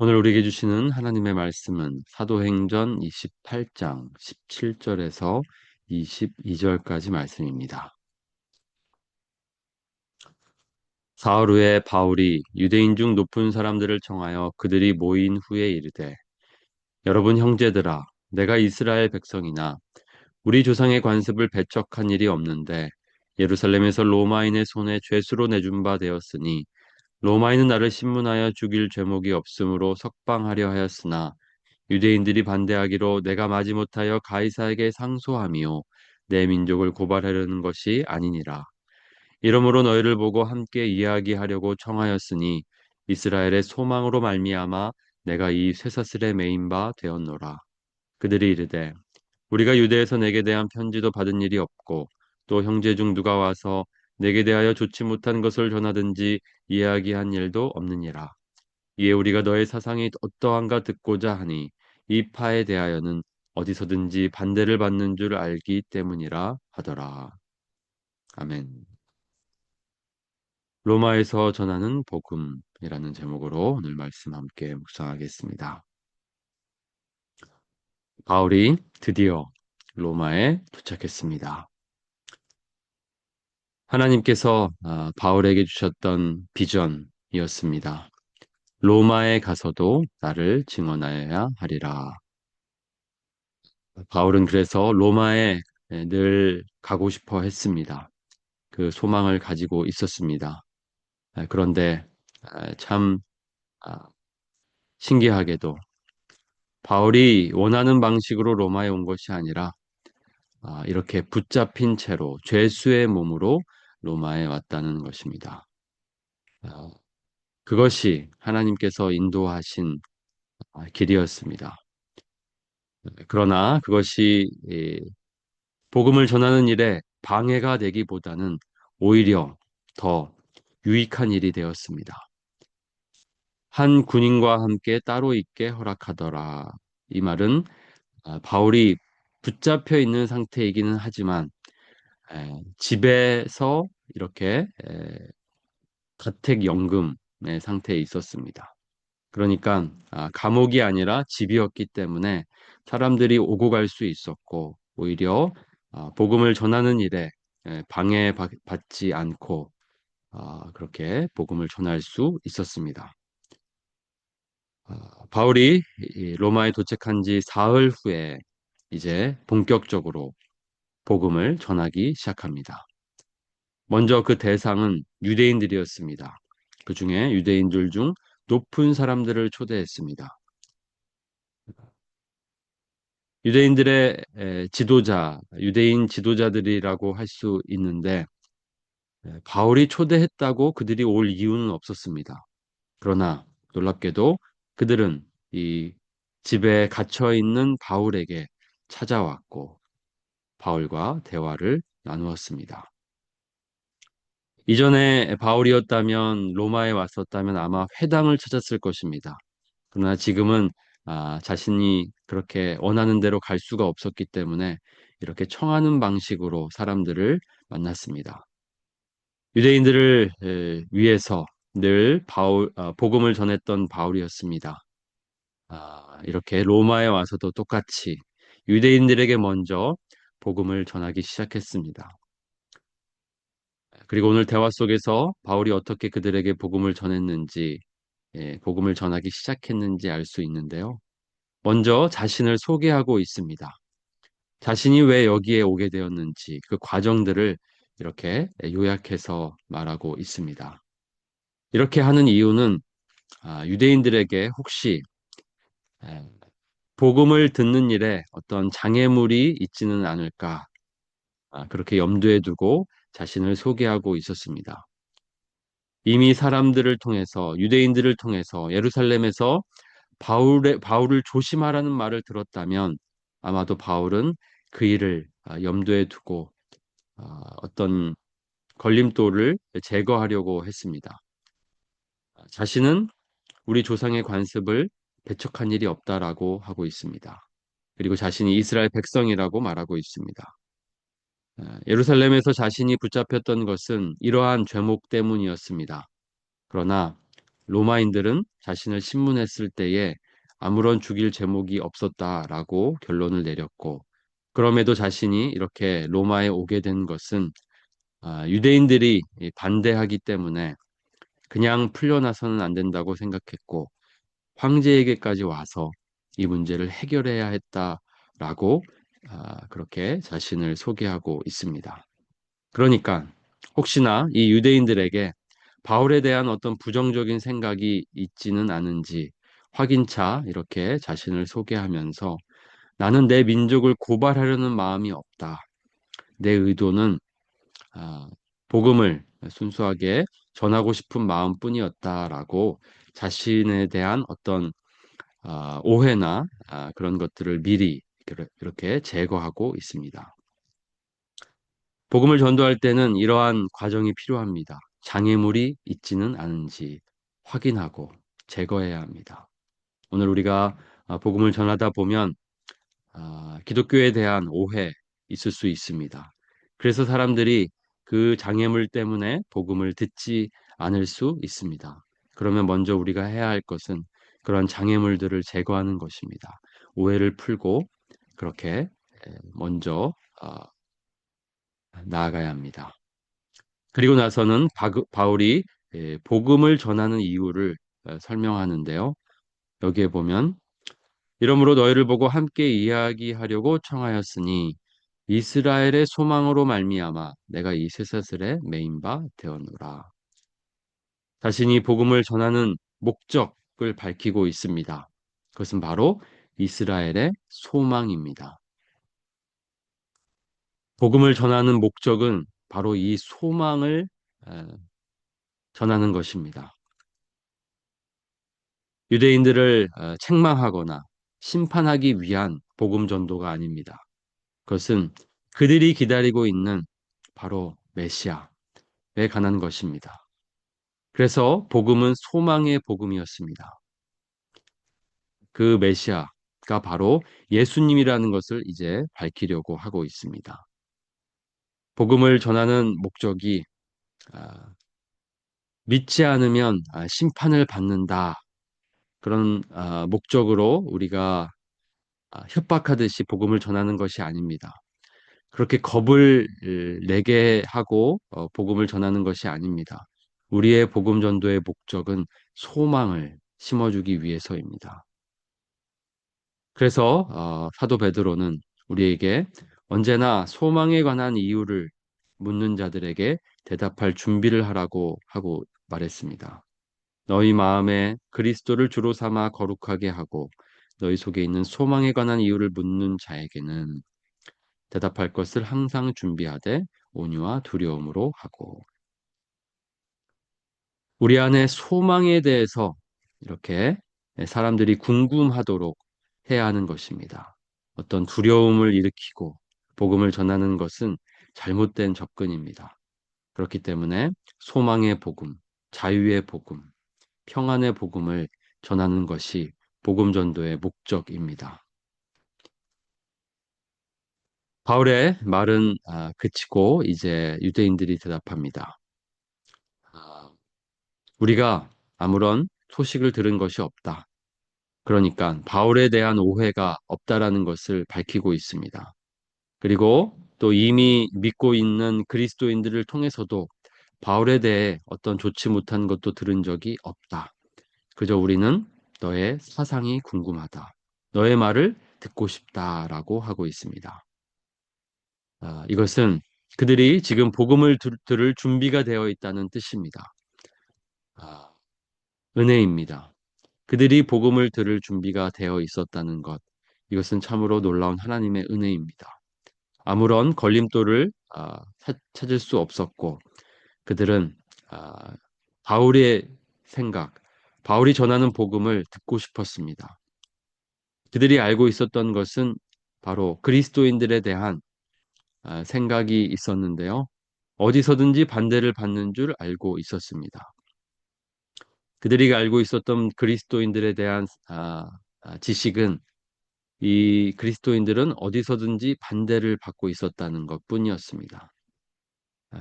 오늘 우리에게 주시는 하나님의 말씀은 사도행전 28장 17절에서 22절까지 말씀입니다. 사흘 후에 바울이 유대인 중 높은 사람들을 청하여 그들이 모인 후에 이르되, 여러분 형제들아, 내가 이스라엘 백성이나 우리 조상의 관습을 배척한 일이 없는데 예루살렘에서 로마인의 손에 죄수로 내준 바 되었으니, 로마인은 나를 신문하여 죽일 죄목이 없으므로 석방하려 하였으나 유대인들이 반대하기로 내가 마지못하여 가이사에게 상소함이요 내 민족을 고발하려는 것이 아니니라. 이러므로 너희를 보고 함께 이야기하려고 청하였으니 이스라엘의 소망으로 말미암아 내가 이 쇠사슬에 매인 바 되었노라. 그들이 이르되, 우리가 유대에서 내게 대한 편지도 받은 일이 없고 또 형제 중 누가 와서 내게 대하여 좋지 못한 것을 전하든지 이야기한 일도 없느니라. 이에 우리가 너의 사상이 어떠한가 듣고자 하니 이 파에 대하여는 어디서든지 반대를 받는 줄 알기 때문이라 하더라. 아멘. 로마에서 전하는 복음이라는 제목으로 오늘 말씀 함께 묵상하겠습니다. 바울이 드디어 로마에 도착했습니다. 하나님께서 바울에게 주셨던 비전이었습니다. 로마에 가서도 나를 증언하여야 하리라. 바울은 그래서 로마에 늘 가고 싶어 했습니다. 그 소망을 가지고 있었습니다. 그런데 참 아, 신기하게도 바울이 원하는 방식으로 로마에 온 것이 아니라 이렇게 붙잡힌 채로 죄수의 몸으로 로마에 왔다는 것입니다. 아, 그것이 하나님께서 인도하신 길이었습니다. 그러나 그것이 복음을 전하는 일에 방해가 되기보다는 오히려 더 유익한 일이 되었습니다. 한 군인과 함께 따로 있게 허락하더라. 이 말은 바울이 붙잡혀 있는 상태이기는 하지만 집에서 이렇게 가택연금의 상태에 있었습니다. 그러니까 감옥이 아니라 집이었기 때문에 사람들이 오고 갈 수 있었고 오히려 복음을 전하는 일에 방해받지 않고 그렇게 복음을 전할 수 있었습니다. 바울이 이 로마에 도착한 지 사흘 후에 이제 본격적으로 복음을 전하기 시작합니다. 먼저 그 대상은 유대인들이었습니다. 그 중에 유대인들 중 높은 사람들을 초대했습니다. 유대인들의 지도자, 유대인 지도자들이라고 할 수 있는데 바울이 초대했다고 그들이 올 이유는 없었습니다. 그러나 놀랍게도 그들은 이 집에 갇혀 있는 바울에게 찾아왔고 바울과 대화를 나누었습니다. 이전에 바울이었다면 로마에 왔었다면 아마 회당을 찾았을 것입니다. 그러나 지금은 자신이 그렇게 원하는 대로 갈 수가 없었기 때문에 이렇게 청하는 방식으로 사람들을 만났습니다. 유대인들을 위해서 늘 복음을 전했던 바울이었습니다. 이렇게 로마에 와서도 똑같이 유대인들에게 먼저 복음을 전하기 시작했습니다. 그리고 오늘 대화 속에서 바울이 어떻게 그들에게 복음을 전했는지, 복음을 전하기 시작했는지 알 수 있는데요. 먼저 자신을 소개하고 있습니다. 자신이 왜 여기에 오게 되었는지 그 과정들을 이렇게 요약해서 말하고 있습니다. 이렇게 하는 이유는 유대인들에게 혹시 에, 복음을 듣는 일에 어떤 장애물이 있지는 않을까 그렇게 염두에 두고 자신을 소개하고 있었습니다. 이미 사람들을 통해서 유대인들을 통해서 예루살렘에서 바울을 조심하라는 말을 들었다면 아마도 바울은 그 일을 염두에 두고 어떤 걸림돌을 제거하려고 했습니다. 자신은 우리 조상의 관습을 배척한 일이 없다라고 하고 있습니다. 그리고 자신이 이스라엘 백성이라고 말하고 있습니다. 예루살렘에서 자신이 붙잡혔던 것은 이러한 죄목 때문이었습니다. 그러나 로마인들은 자신을 신문했을 때에 아무런 죽일 제목이 없었다라고 결론을 내렸고, 그럼에도 자신이 이렇게 로마에 오게 된 것은 유대인들이 반대하기 때문에 그냥 풀려나서는 안 된다고 생각했고, 황제에게까지 와서 이 문제를 해결해야 했다라고 그렇게 자신을 소개하고 있습니다. 그러니까 혹시나 이 유대인들에게 바울에 대한 어떤 부정적인 생각이 있지는 않은지 확인차 이렇게 자신을 소개하면서 나는 내 민족을 고발하려는 마음이 없다. 내 의도는 아, 복음을 순수하게 전하고 싶은 마음뿐이었다라고 자신에 대한 어떤 오해나 그런 것들을 미리 이렇게 제거하고 있습니다. 복음을 전도할 때는 이러한 과정이 필요합니다. 장애물이 있지는 않은지 확인하고 제거해야 합니다. 오늘 우리가 복음을 전하다 보면 기독교에 대한 오해 있을 수 있습니다. 그래서 사람들이 그 장애물 때문에 복음을 듣지 않을 수 있습니다. 그러면 먼저 우리가 해야 할 것은 그런 장애물들을 제거하는 것입니다. 오해를 풀고 그렇게 먼저 나아가야 합니다. 그리고 나서는 바울이 복음을 전하는 이유를 설명하는데요. 여기에 보면 이러므로 너희를 보고 함께 이야기하려고 청하였으니 이스라엘의 소망으로 말미암아 내가 이 쇠사슬에 매인 바 되었노라. 자신이 복음을 전하는 목적을 밝히고 있습니다. 그것은 바로 이스라엘의 소망입니다. 복음을 전하는 목적은 바로 이 소망을 에, 전하는 것입니다. 유대인들을 책망하거나 심판하기 위한 복음 전도가 아닙니다. 그것은 그들이 기다리고 있는 바로 메시아에 관한 것입니다. 그래서 복음은 소망의 복음이었습니다. 그 메시아가 바로 예수님이라는 것을 이제 밝히려고 하고 있습니다. 복음을 전하는 목적이 아, 믿지 않으면 심판을 받는다. 그런 목적으로 우리가 협박하듯이 복음을 전하는 것이 아닙니다. 그렇게 겁을 내게 하고 복음을 전하는 것이 아닙니다. 우리의 복음 전도의 목적은 소망을 심어주기 위해서입니다. 그래서 사도 베드로는 우리에게 언제나 소망에 관한 이유를 묻는 자들에게 대답할 준비를 하라고 하고 말했습니다. 너희 마음에 그리스도를 주로 삼아 거룩하게 하고 너희 속에 있는 소망에 관한 이유를 묻는 자에게는 대답할 것을 항상 준비하되 온유와 두려움으로 하고 우리 안에 소망에 대해서 이렇게 사람들이 궁금하도록 해야 하는 것입니다. 어떤 두려움을 일으키고 복음을 전하는 것은 잘못된 접근입니다. 그렇기 때문에 소망의 복음, 자유의 복음, 평안의 복음을 전하는 것이 복음 전도의 목적입니다. 바울의 말은 그치고 이제 유대인들이 대답합니다. 아, 우리가 아무런 소식을 들은 것이 없다. 그러니까 바울에 대한 오해가 없다라는 것을 밝히고 있습니다. 그리고 또 이미 믿고 있는 그리스도인들을 통해서도 바울에 대해 어떤 좋지 못한 것도 들은 적이 없다. 그저 우리는 너의 사상이 궁금하다. 너의 말을 듣고 싶다라고 하고 있습니다. 이것은 그들이 지금 복음을 들을 준비가 되어 있다는 뜻입니다. 아, 은혜입니다. 그들이 복음을 들을 준비가 되어 있었다는 것. 이것은 참으로 놀라운 하나님의 은혜입니다. 아무런 걸림돌을 찾을 수 없었고 그들은 아, 바울의 생각, 바울이 전하는 복음을 듣고 싶었습니다. 그들이 알고 있었던 것은 바로 그리스도인들에 대한 생각이 있었는데요. 어디서든지 반대를 받는 줄 알고 있었습니다. 그들이 알고 있었던 그리스도인들에 대한 지식은 이 그리스도인들은 어디서든지 반대를 받고 있었다는 것뿐이었습니다.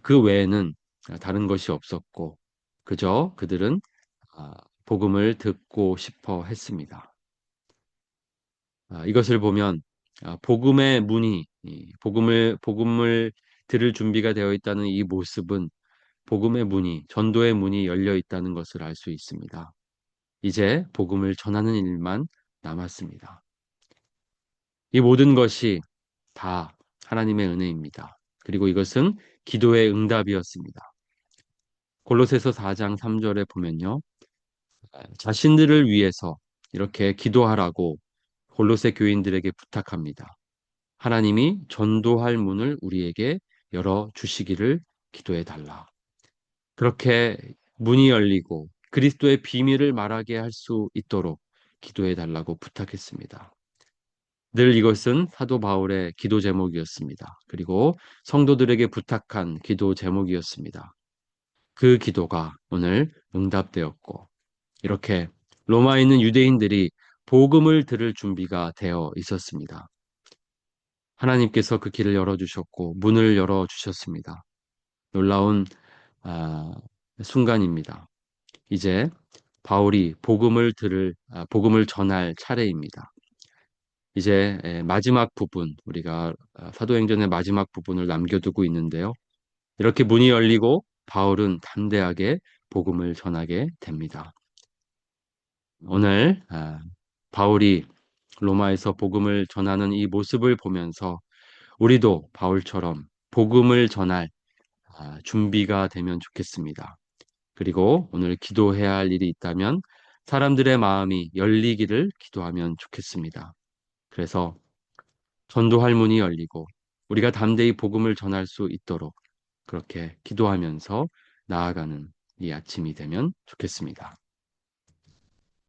그 외에는 다른 것이 없었고 그저 그들은 복음을 듣고 싶어 했습니다. 이것을 보면 복음의 문이 복음을 들을 준비가 되어 있다는 이 모습은 복음의 문이 전도의 문이 열려 있다는 것을 알 수 있습니다. 이제 복음을 전하는 일만 남았습니다. 이 모든 것이 다 하나님의 은혜입니다. 그리고 이것은 기도의 응답이었습니다. 골로새서 4장 3절에 보면요. 자신들을 위해서 이렇게 기도하라고 골로새 교인들에게 부탁합니다. 하나님이 전도할 문을 우리에게 열어 주시기를 기도해 달라. 그렇게 문이 열리고 그리스도의 비밀을 말하게 할 수 있도록 기도해 달라고 부탁했습니다. 늘 이것은 사도 바울의 기도 제목이었습니다. 그리고 성도들에게 부탁한 기도 제목이었습니다. 그 기도가 오늘 응답되었고 이렇게 로마에 있는 유대인들이 복음을 들을 준비가 되어 있었습니다. 하나님께서 그 길을 열어주셨고 문을 열어주셨습니다. 놀라운 아, 순간입니다. 이제 바울이 복음을 전할 차례입니다. 이제 마지막 부분, 우리가 사도행전의 마지막 부분을 남겨두고 있는데요. 이렇게 문이 열리고 바울은 담대하게 복음을 전하게 됩니다. 오늘 바울이 로마에서 복음을 전하는 이 모습을 보면서 우리도 바울처럼 복음을 전할 준비가 되면 좋겠습니다. 그리고 오늘 기도해야 할 일이 있다면 사람들의 마음이 열리기를 기도하면 좋겠습니다. 그래서 전도할 문이 열리고 우리가 담대히 복음을 전할 수 있도록 그렇게 기도하면서 나아가는 이 아침이 되면 좋겠습니다.